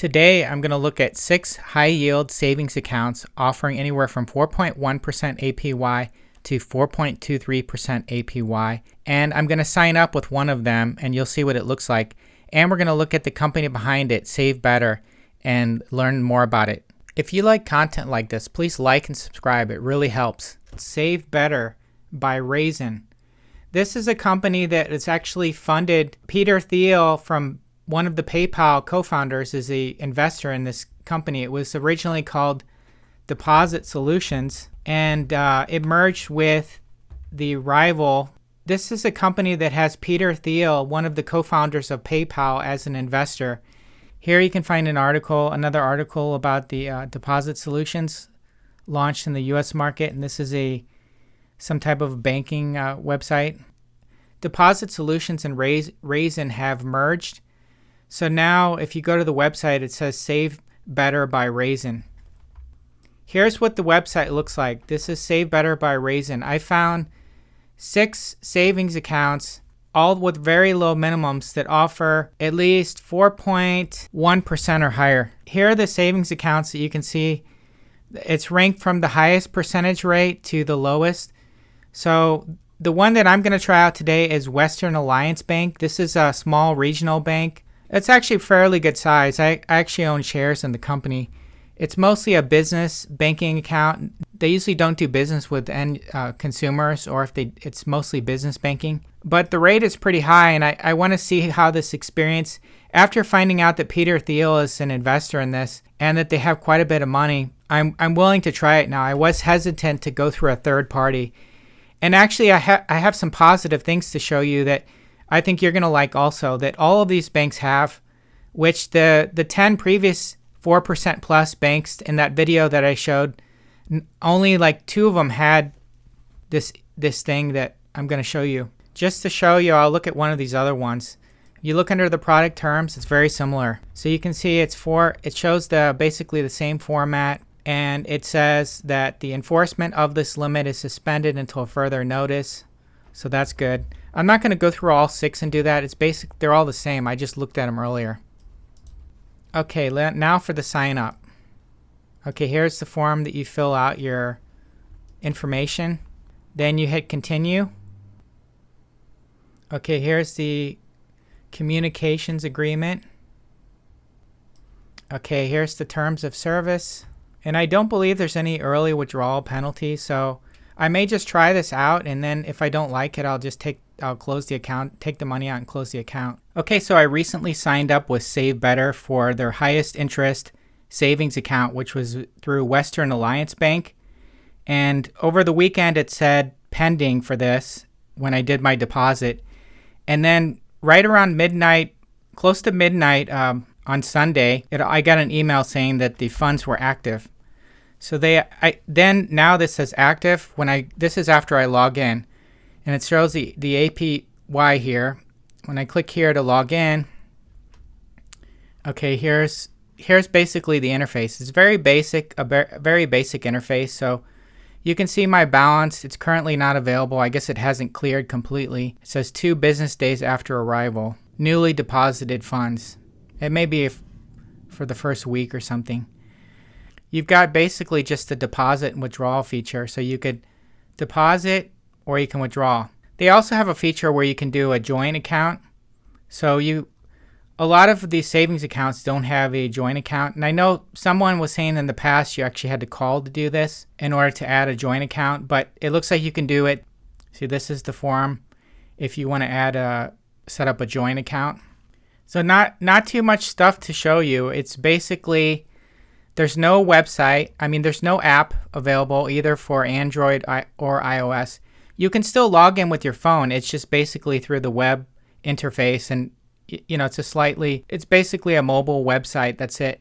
Today, I'm going to look at 6 high-yield savings accounts offering anywhere from 4.1% APY to 4.23% APY. And I'm going to sign up with one of them, and you'll see what it looks like. And we're going to look at the company behind it, SaveBetter, and learn more about it. If you like content like this, please like and subscribe. It really helps. SaveBetter by Raisin. This is a company that has actually funded Peter Thiel, from one of the PayPal co-founders, is the investor in this company. It was originally called Deposit Solutions, and it merged with the rival. This is a company that has Peter Thiel, one of the co-founders of PayPal, as an investor. Here you can find another article about the Deposit Solutions launched in the U.S. market, and this is some type of banking website. Deposit Solutions and Raisin have merged. So now if you go to the website, it says SaveBetter by Raisin. Here's what the website looks like. This is SaveBetter by Raisin. I found 6 savings accounts, all with very low minimums, that offer at least 4.1% or higher. Here are the savings accounts that you can see. It's ranked from the highest percentage rate to the lowest. So the one that I'm going to try out today is Western Alliance Bank. This is a small regional bank. It's actually fairly good size. I actually own shares in the company. It's mostly a business banking account. They usually don't do business with end consumers, or it's mostly business banking. But the rate is pretty high, and I want to see how this experience, after finding out that Peter Thiel is an investor in this and that they have quite a bit of money, I'm willing to try it now. I was hesitant to go through a third party. And actually, I have some positive things to show you that I think you're going to like also, that all of these banks have, which the 10 previous 4% plus banks in that video that I showed, only like 2 of them had this thing that I'm going to show you. Just to show you, I'll look at one of these other ones. You look under the product terms, it's very similar. So you can see it shows basically the same format, and it says that the enforcement of this limit is suspended until further notice. So that's good. I'm not going to go through all 6 and do that. They're all the same. I just looked at them earlier. Okay, now for the sign up. Okay, here's the form that you fill out your information. Then you hit continue. Okay, here's the communications agreement. Okay, here's the terms of service. And I don't believe there's any early withdrawal penalty, so I may just try this out, and then if I don't like it, I'll close the account, take the money out and close the account. Okay, so I recently signed up with SaveBetter for their highest interest savings account, which was through Western Alliance Bank. And over the weekend, it said pending for this when I did my deposit. And then right around midnight, close to midnight on Sunday, I got an email saying that the funds were active. So now this says active. This is after I log in, and it shows the APY here. When I click here to log in, okay, here's basically the interface. It's very basic, a very basic interface. So you can see my balance. It's currently not available. I guess it hasn't cleared completely. It says 2 business days after arrival. Newly deposited funds. It may be for the first week or something. You've got basically just the deposit and withdrawal feature. So you could deposit or you can withdraw. They also have a feature where you can do a joint account. So a lot of these savings accounts don't have a joint account. And I know someone was saying in the past you actually had to call to do this in order to add a joint account, but it looks like you can do it. See, this is the form if you want to set up a joint account. So not too much stuff to show you. It's basically, there's no website. There's no app available either for Android or iOS. You can still log in with your phone. It's just basically through the web interface, and it's basically a mobile website. That's it.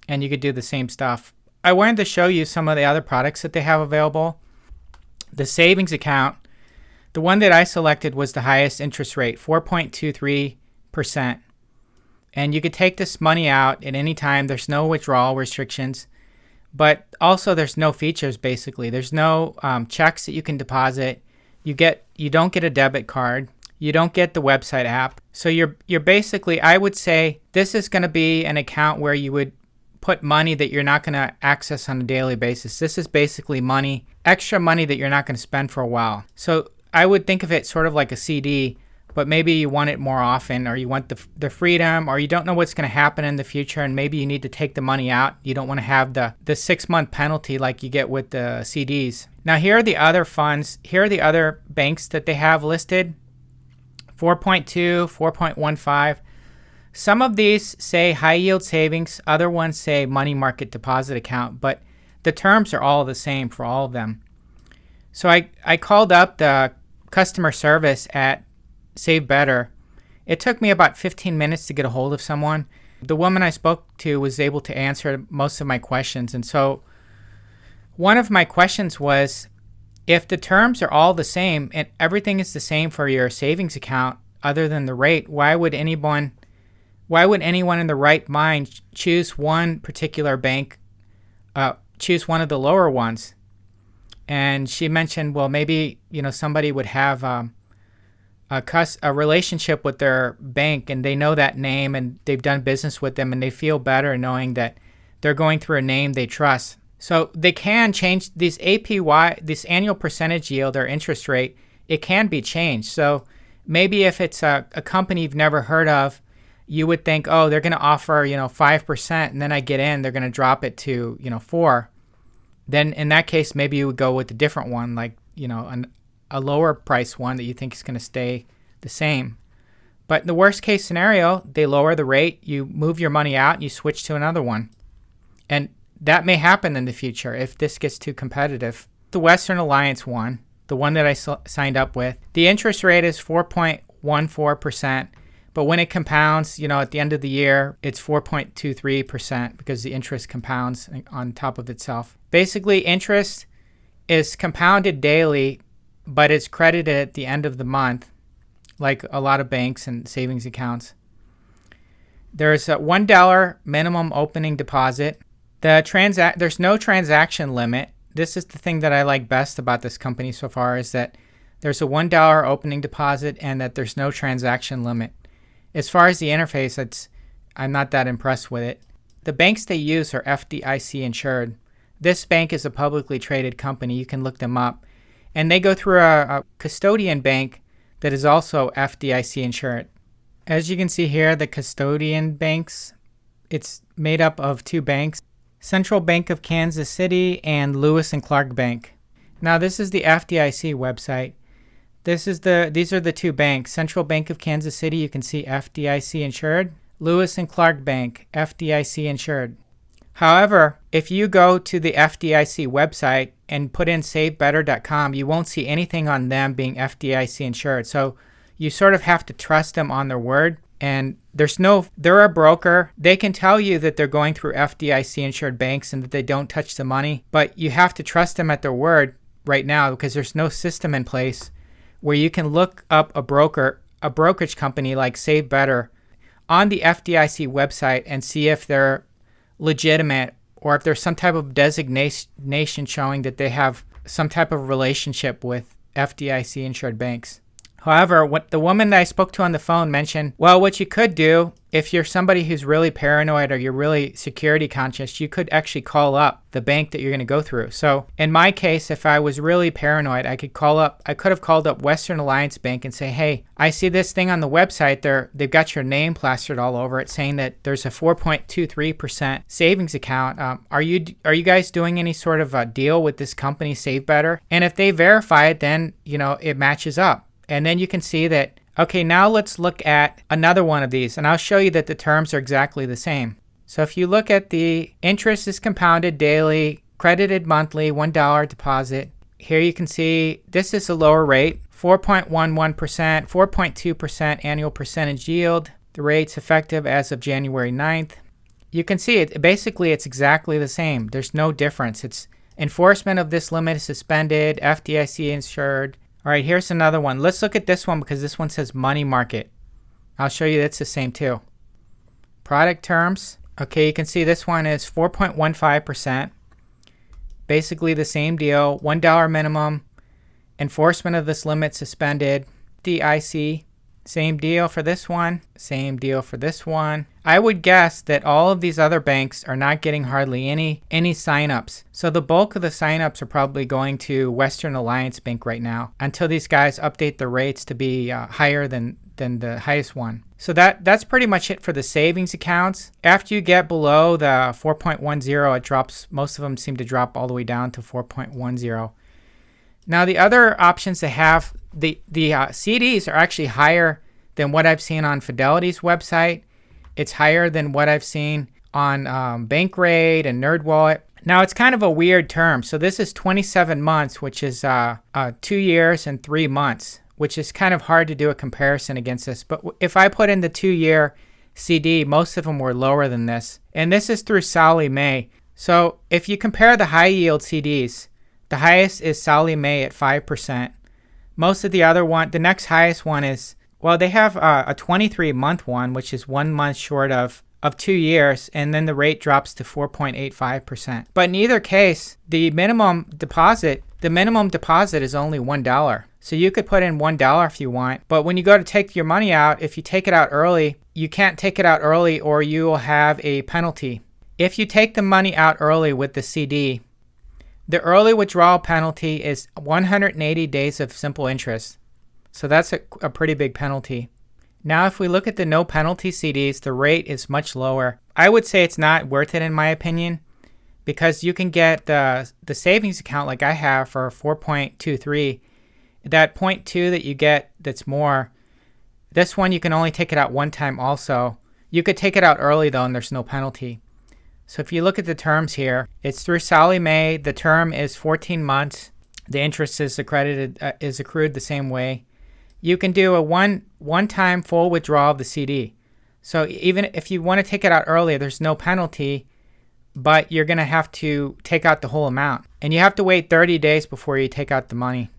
And you could do the same stuff. I wanted to show you some of the other products that they have available. The savings account, the one that I selected was the highest interest rate, 4.23%. And you could take this money out at any time. There's no withdrawal restrictions, but also there's no features. Basically, there's no checks that you can deposit. You don't get a debit card. You don't get the website app. So you're basically, I would say this is going to be an account where you would put money that you're not going to access on a daily basis. This is basically money, extra money that you're not going to spend for a while. So I would think of it sort of like a CD, but maybe you want it more often, or you want the freedom, or you don't know what's going to happen in the future, and maybe you need to take the money out. You don't want to have the 6-month penalty like you get with the CDs. Now here are the other funds. Here are the other banks that they have listed. 4.2, 4.15. Some of these say high yield savings, other ones say money market deposit account, but the terms are all the same for all of them. So I called up the customer service at SaveBetter. It took me about 15 minutes to get a hold of someone. The woman I spoke to was able to answer most of my questions. And so one of my questions was, if the terms are all the same and everything is the same for your savings account other than the rate, why would anyone in the right mind choose one particular bank, choose one of the lower ones? And she mentioned, well, maybe somebody would have a relationship with their bank, and they know that name, and they've done business with them, and they feel better knowing that they're going through a name they trust. So they can change these APY, this annual percentage yield or interest rate. It can be changed. So maybe if it's a company you've never heard of, you would think, oh, they're going to offer 5%, and then I get in, they're going to drop it to 4%. Then in that case, maybe you would go with a different one, like a lower price one that you think is going to stay the same. But in the worst case scenario, they lower the rate, you move your money out, and you switch to another one. And that may happen in the future if this gets too competitive. The Western Alliance one, the one that I signed up with, the interest rate is 4.14%. But when it compounds, at the end of the year, it's 4.23% because the interest compounds on top of itself. Basically, interest is compounded daily, but it's credited at the end of the month, like a lot of banks and savings accounts. There's a $1 minimum opening deposit. There's no transaction limit. This is the thing that I like best about this company so far, is that there's a $1 opening deposit and that there's no transaction limit. As far as the interface, I'm not that impressed with it. The banks they use are FDIC insured. This bank is a publicly traded company. You can look them up. And they go through a custodian bank that is also FDIC insured. As you can see here, the custodian banks, it's made up of 2 banks, Central Bank of Kansas City and Lewis and Clark Bank. Now this is the FDIC website. These are the 2 banks. Central Bank of Kansas City, you can see FDIC insured. Lewis and Clark Bank, FDIC insured. However, if you go to the FDIC website and put in SaveBetter.com, you won't see anything on them being FDIC insured. So you sort of have to trust them on their word. And they're a broker. They can tell you that they're going through FDIC insured banks and that they don't touch the money, but you have to trust them at their word right now because there's no system in place where you can look up a brokerage company like SaveBetter on the FDIC website and see if they're legitimate or if there's some type of designation showing that they have some type of relationship with FDIC insured banks. However, what the woman that I spoke to on the phone mentioned, well, what you could do if you're somebody who's really paranoid or you're really security conscious, you could actually call up the bank that you're going to go through. So in my case, if I was really paranoid, I could have called up Western Alliance Bank and say, hey, I see this thing on the website. They've got your name plastered all over it saying that there's a 4.23% savings account. Are you guys doing any sort of a deal with this company, SaveBetter? And if they verify it, then, it matches up. And then you can see that, okay, now let's look at another one of these, and I'll show you that the terms are exactly the same. So if you look at the interest is compounded daily, credited monthly, $1 deposit. Here you can see this is a lower rate, 4.11%, 4.2% annual percentage yield. The rate's effective as of January 9th. You can see it. Basically, it's exactly the same. There's no difference. It's enforcement of this limit is suspended, FDIC insured. All right, here's another one. Let's look at this one because this one says money market. I'll show you that's the same too. Product terms. Okay, you can see this one is 4.15%. Basically the same deal. $1 minimum. Enforcement of this limit suspended. FDIC Same deal for this one. Same deal for this one. I would guess that all of these other banks are not getting hardly any signups. So the bulk of the signups are probably going to Western Alliance Bank right now until these guys update the rates to be higher than the highest one. So that's pretty much it for the savings accounts. After you get below the 4.10, it drops. Most of them seem to drop all the way down to 4.10. Now the other options they have, the CDs are actually higher than what I've seen on Fidelity's website. It's higher than what I've seen on Bankrate and NerdWallet. Now it's kind of a weird term. So this is 27 months, which is 2 years and 3 months, which is kind of hard to do a comparison against this. But if I put in the 2-year CD, most of them were lower than this. And this is through Sallie Mae. So if you compare the high yield CDs, the highest is Sallie Mae at 5%. Most of the other one, the next highest one is, well, they have a 23-month one, which is 1 month short of 2 years, and then the rate drops to 4.85%. But in either case, the minimum deposit is only $1. So you could put in $1 if you want. But when you go to take your money out, if you take it out early, you can't take it out early or you will have a penalty. If you take the money out early with the CD, the early withdrawal penalty is 180 days of simple interest. So that's a pretty big penalty. Now, if we look at the no penalty CDs, the rate is much lower. I would say it's not worth it in my opinion, because you can get the savings account like I have for 4.23. That 0.2 that you get that's more, this one you can only take it out one time also. You could take it out early though and there's no penalty. So if you look at the terms here, it's through Sallie Mae. The term is 14 months. The interest is accrued the same way. You can do a one-time full withdrawal of the CD. So even if you want to take it out early, there's no penalty, but you're going to have to take out the whole amount. And you have to wait 30 days before you take out the money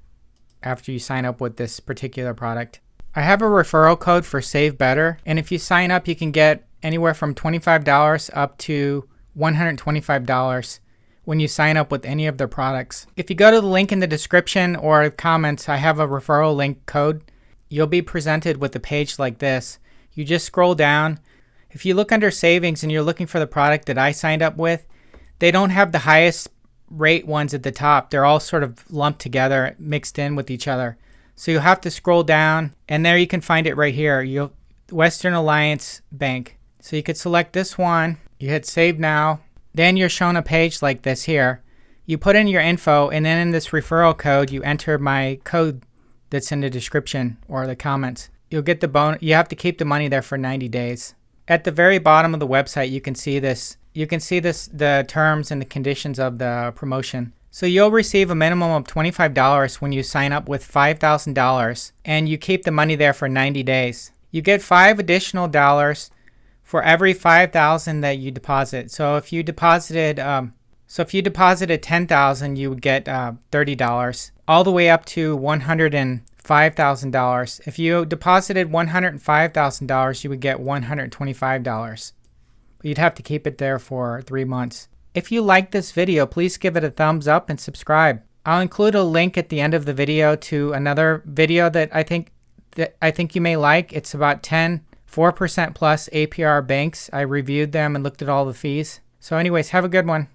after you sign up with this particular product. I have a referral code for SaveBetter, and if you sign up, you can get anywhere from $25 up to $125 when you sign up with any of their products. If you go to the link in the description or comments, I have a referral link code. You'll be presented with a page like this. You just scroll down. If you look under savings and you're looking for the product that I signed up with, they don't have the highest rate ones at the top. They're all sort of lumped together, mixed in with each other. So you'll have to scroll down, and there you can find it right here. Western Alliance Bank. So you could select this one. You hit save now. Then you're shown a page like this here. You put in your info, and then in this referral code, you enter my code that's in the description or the comments. You'll get the bonus. You have to keep the money there for 90 days. At the very bottom of the website, you can see this. You can see the terms and the conditions of the promotion. So you'll receive a minimum of $25 when you sign up with $5,000, and you keep the money there for 90 days. You get $5 additional for every $5,000 that you deposit. So if you deposited $10,000, you would get $30, all the way up to $105,000. If you deposited $105,000, you would get $125. But you'd have to keep it there for 3 months. If you like this video, please give it a thumbs up and subscribe. I'll include a link at the end of the video to another video that I think you may like. It's about 10 4% plus APR banks. I reviewed them and looked at all the fees. So anyways, have a good one.